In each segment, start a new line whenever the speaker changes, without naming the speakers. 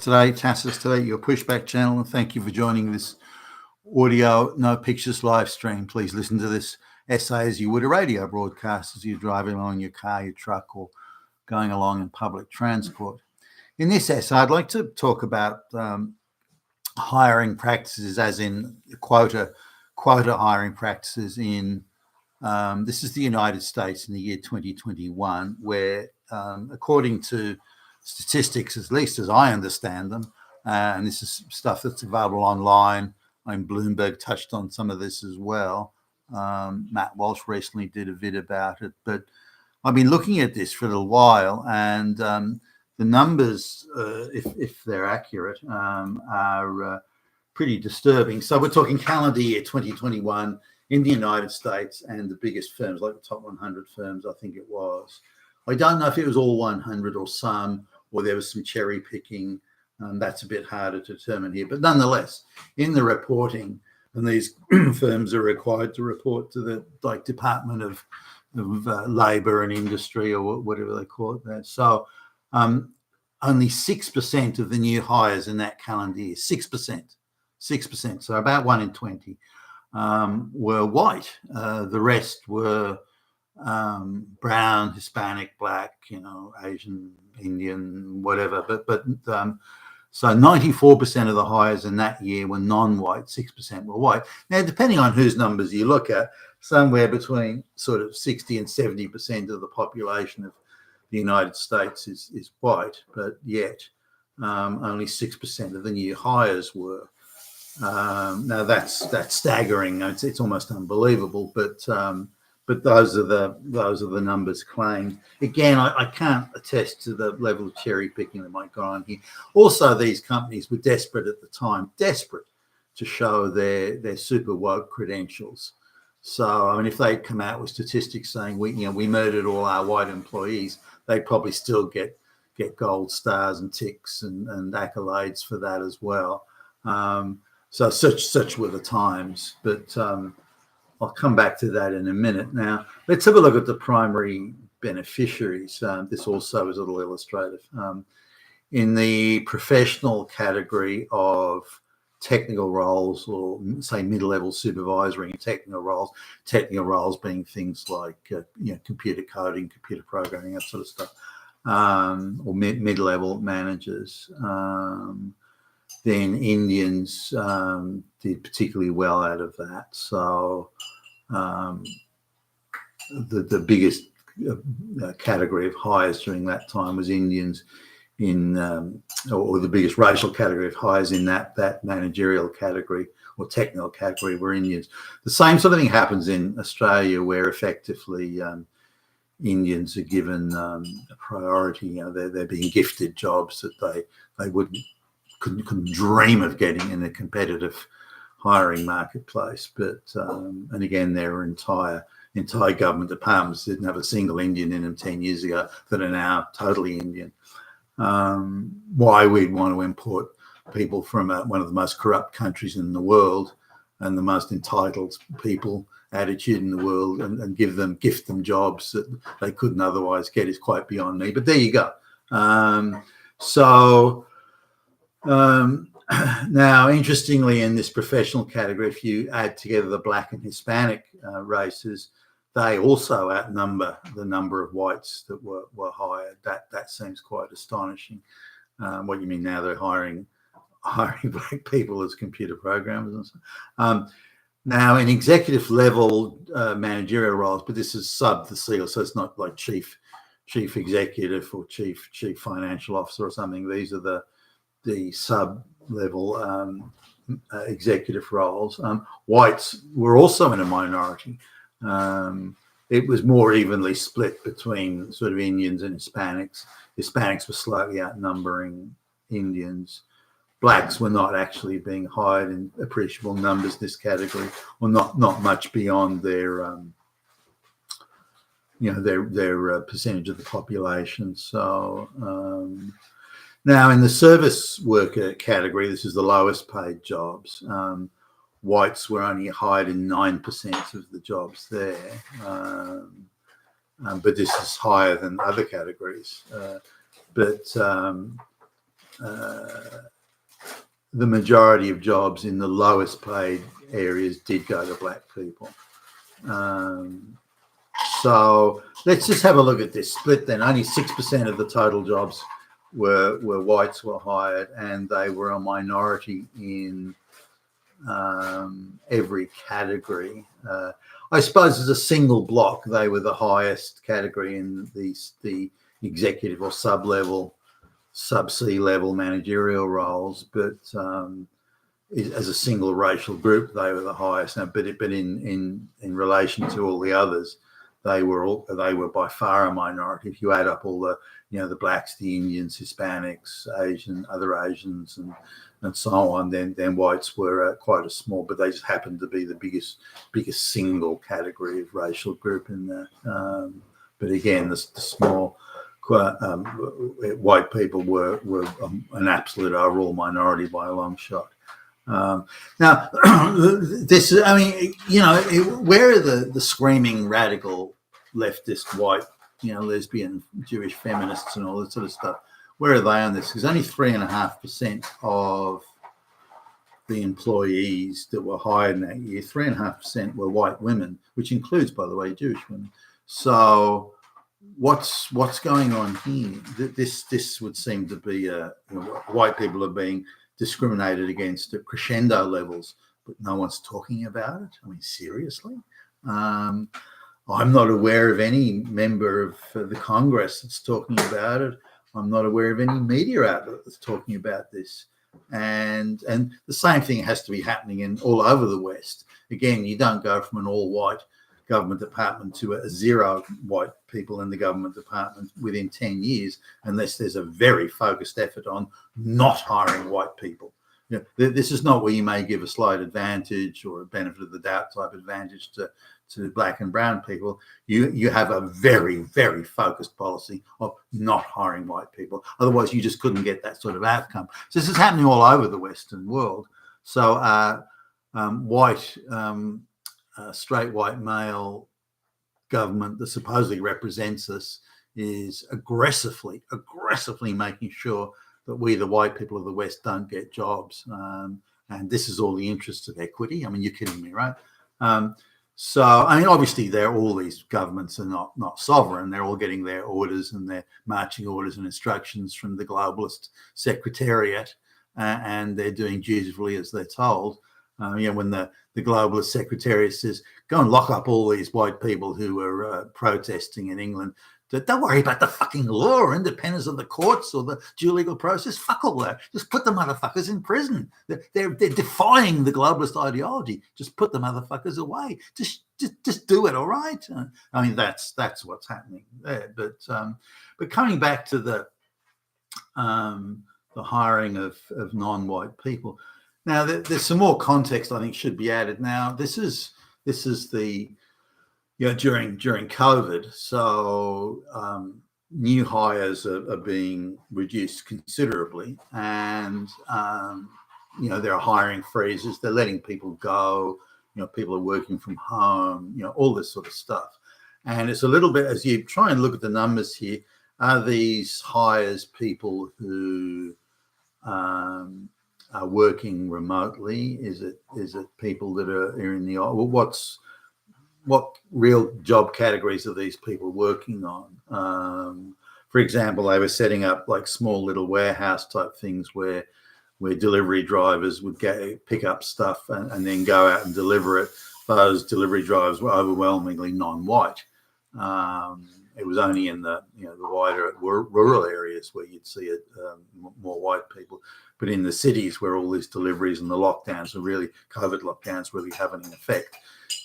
today, Tassus today, your pushback channel, and thank you for joining this audio, no pictures live stream. Please listen to this essay as you would a radio broadcast as you're driving along in your car, your truck, or going along in public transport. In this essay, I'd like to talk about hiring practices, as in quota hiring practices in this is the United States in the year 2021, where according to statistics, at least as I understand them, and this is stuff that's available online. Bloomberg touched on some of this as well. Matt Walsh recently did a vid about it, but I've been looking at this for a little while, and the numbers, if they're accurate, are pretty disturbing. So we're talking calendar year 2021 in the United States, and the biggest firms, like the top 100 firms, I think it was. I don't know if it was all 100 or some, or there was some cherry picking. That's a bit harder to determine here. But nonetheless, in the reporting, and these firms are required to report to the Department of Labour and Industry, or whatever they call it there. So only 6% of the new hires in that calendar year, 6%, so about 1 in 20, were white. The rest were brown, Hispanic, black, Asian, Indian, whatever. But so 94% of the hires in that year were non-white, 6% were white. Now, depending on whose numbers you look at, somewhere between sort of 60 and 70% of the population of the United States is white, but yet only 6% of the new hires were. Now that's staggering. It's almost unbelievable, but those are the numbers claimed. Again, I can't attest to the level of cherry picking that might go on here. Also, these companies were desperate at the time, desperate to show their super woke credentials. So, I mean, if they'd come out with statistics saying we murdered all our white employees, they'd probably still get gold stars and ticks and accolades for that as well. So such were the times. But I'll come back to that in a minute. Now, let's have a look at the primary beneficiaries. This also is a little illustrative. In the professional category of technical roles, or say middle-level supervisory and technical roles being things like computer coding, computer programming, that sort of stuff, or mid-level managers. Then Indians did particularly well out of that. So the biggest category of hires during that time was Indians or the biggest racial category of hires in that managerial category or technical category were Indians. The same sort of thing happens in Australia, where effectively Indians are given a priority. They're being gifted jobs that they couldn't dream of getting in a competitive hiring marketplace. But and again, there were entire government departments that didn't have a single Indian in them 10 years ago that are now totally Indian. Why we'd want to import people from one of the most corrupt countries in the world and the most entitled people attitude in the world and gift them jobs that they couldn't otherwise get is quite beyond me. But there you go. Now, interestingly, in this professional category, if you add together the black and Hispanic races, they also outnumber the number of whites that were hired. That seems quite astonishing. What you mean now? They're hiring black people as computer programmers and so. Now, in executive level managerial roles, but this is sub the seal, so it's not like chief executive or chief financial officer or something. These are the sub-level executive roles. Whites were also in a minority. It was more evenly split between sort of Indians and Hispanics. Hispanics were slightly outnumbering Indians. Blacks were not actually being hired in appreciable numbers in this category, or not much beyond their percentage of the population. So now in the service worker category, this is the lowest paid jobs. Whites were only hired in 9% of the jobs there, but this is higher than other categories. the majority of jobs in the lowest paid areas did go to black people. So let's just have a look at this split then. Only 6% of the total jobs were whites were hired, and they were a minority in every category. I suppose as a single block, they were the highest category in the executive or sub-level, sub-C level managerial roles, but as a single racial group, they were the highest. Now, but in relation to all the others, they were by far a minority. If you add up all the the blacks, the Indians, Hispanics, other Asians, and so on, then whites were quite a small, but they just happened to be the biggest single category of racial group in that. But again, the small white people were an absolute overall minority by a long shot. Now, this, I mean, where are the screaming radical leftist white, lesbian, Jewish feminists and all that sort of stuff? Where are they on this? Because only 3.5% of the employees that were hired in that year, 3.5% were white women, which includes, by the way, Jewish women. So what's going on here? This would seem to be white people are being discriminated against at crescendo levels, but no one's talking about it. I mean, seriously? I'm not aware of any member of the Congress that's talking about it. I'm not aware of any media outlet that's talking about this. And the same thing has to be happening all over the West. Again, you don't go from an all-white government department to a zero white people in the government department within 10 years unless there's a very focused effort on not hiring white people. This is not where you may give a slight advantage or a benefit of the doubt type advantage to black and brown people. You have a very, very focused policy of not hiring white people. Otherwise, you just couldn't get that sort of outcome. So this is happening all over the Western world. So straight white male government that supposedly represents us is aggressively making sure that we, the white people of the West, don't get jobs. And this is all the interests of equity. I mean, you're kidding me, right? So, I mean, obviously, all these governments are not sovereign. They're all getting their orders and their marching orders and instructions from the globalist secretariat, and they're doing dutifully as they're told. When the globalist secretariat says, go and lock up all these white people who are protesting in England, don't worry about the fucking law or independence of the courts or the due legal process. Fuck all that. Just put the motherfuckers in prison. They're defying the globalist ideology. Just put the motherfuckers away. Just do it, all right? I mean, that's what's happening there. But coming back to the hiring of non-white people. Now, there's some more context I think should be added. Now, this is the during COVID, so new hires are being reduced considerably, and there are hiring freezes. They're letting people go. People are working from home. All this sort of stuff, and it's a little bit, as you try and look at the numbers here, are these hires people who are working remotely? Is it people that are in the what real job categories are these people working on? For example, they were setting up like small little warehouse type things where delivery drivers would pick up stuff and then go out and deliver it. Those delivery drivers were overwhelmingly non-white. It was only in the wider rural areas where you'd see more white people. But in the cities where all these deliveries and the lockdowns COVID lockdowns really having an effect,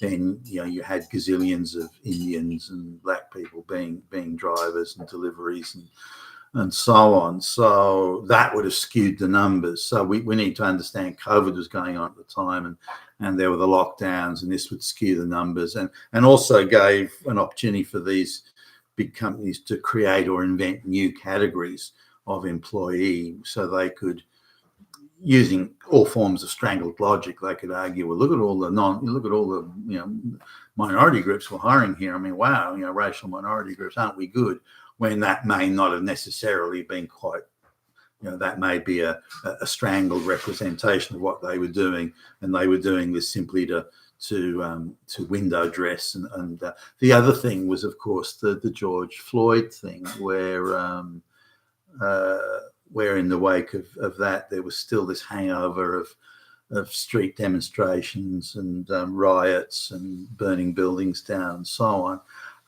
then you had gazillions of Indians and black people being drivers and deliveries and so on. So that would have skewed the numbers. So we need to understand COVID was going on at the time, and there were the lockdowns, and this would skew the numbers, and also gave an opportunity for these big companies to create or invent new categories of employee, so they could, using all forms of strangled logic, they could argue, well, look at all the minority groups we're hiring here. I mean, wow, racial minority groups, aren't we good? When that may not have necessarily been quite that may be a strangled representation of what they were doing, and they were doing this simply to window dress. And the other thing was, of course, the George Floyd thing, where in the wake of that, there was still this hangover of street demonstrations and riots and burning buildings down and so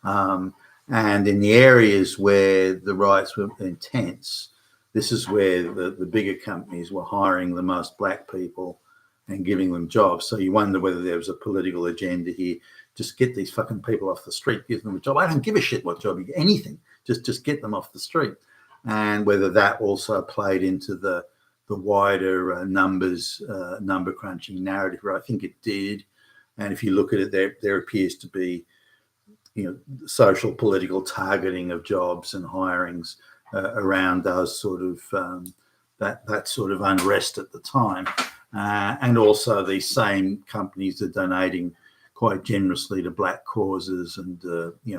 on. And in the areas where the riots were intense, this is where the bigger companies were hiring the most black people and giving them jobs. So you wonder whether there was a political agenda here. Just get these fucking people off the street, give them a job. I don't give a shit what job you get, anything. Just get them off the street. And whether that also played into the wider number crunching narrative. I think it did. And if you look at it, there appears to be, social political targeting of jobs and hirings around those sort of that sort of unrest at the time. And also these same companies are donating quite generously to black causes and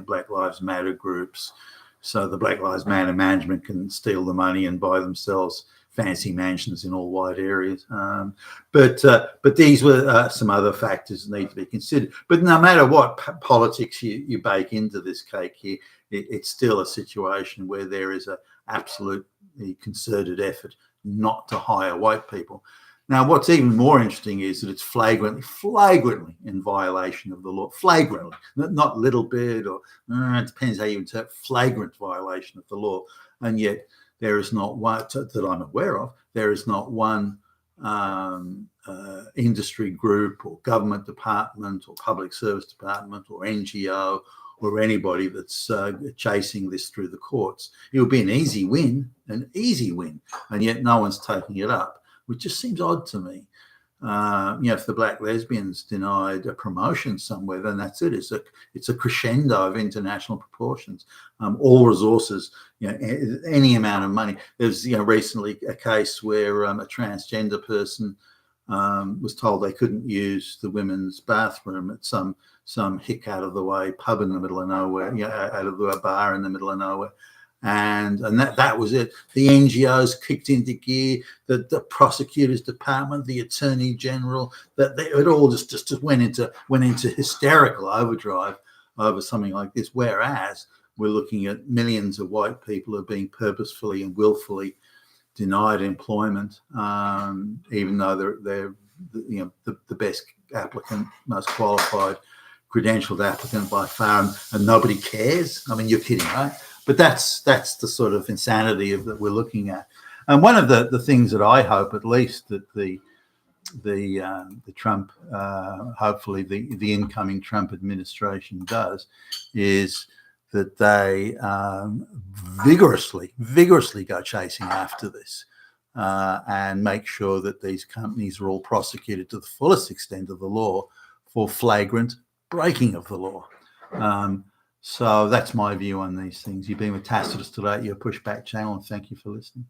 Black Lives Matter groups. So the Black Lives Matter management can steal the money and buy themselves fancy mansions in all white areas. But these were some other factors that need to be considered. But no matter what politics you bake into this cake here, it's still a situation where there is a absolutely concerted effort not to hire white people. Now, what's even more interesting is that it's flagrantly in violation of the law. Flagrantly, not little bit, or it depends how you interpret flagrant violation of the law. And yet there is not one, that I'm aware of, there is not one industry group or government department or public service department or NGO or anybody that's chasing this through the courts. It would be an easy win, and yet no one's taking it up, which just seems odd to me. If the black lesbians denied a promotion somewhere, then that's it. It's a crescendo of international proportions. All resources, any amount of money. There's recently a case where a transgender person was told they couldn't use the women's bathroom at some hick out of the way pub in the middle of nowhere, out of the bar in the middle of nowhere. And that was it. The NGOs kicked into gear, the prosecutors department, the attorney general, it all just went into hysterical overdrive over something like this. Whereas we're looking at millions of white people who are being purposefully and willfully denied employment, even though they're the best applicant, most qualified, credentialed applicant by far, and nobody cares. I mean, you're kidding, right? But that's the sort of insanity that we're looking at. And one of the things that I hope, at least, that the Trump, hopefully the incoming Trump administration does, is that they vigorously go chasing after this and make sure that these companies are all prosecuted to the fullest extent of the law for flagrant breaking of the law. So that's my view on these things. You've been with Tacitus today, your Pushback channel, and thank you for listening.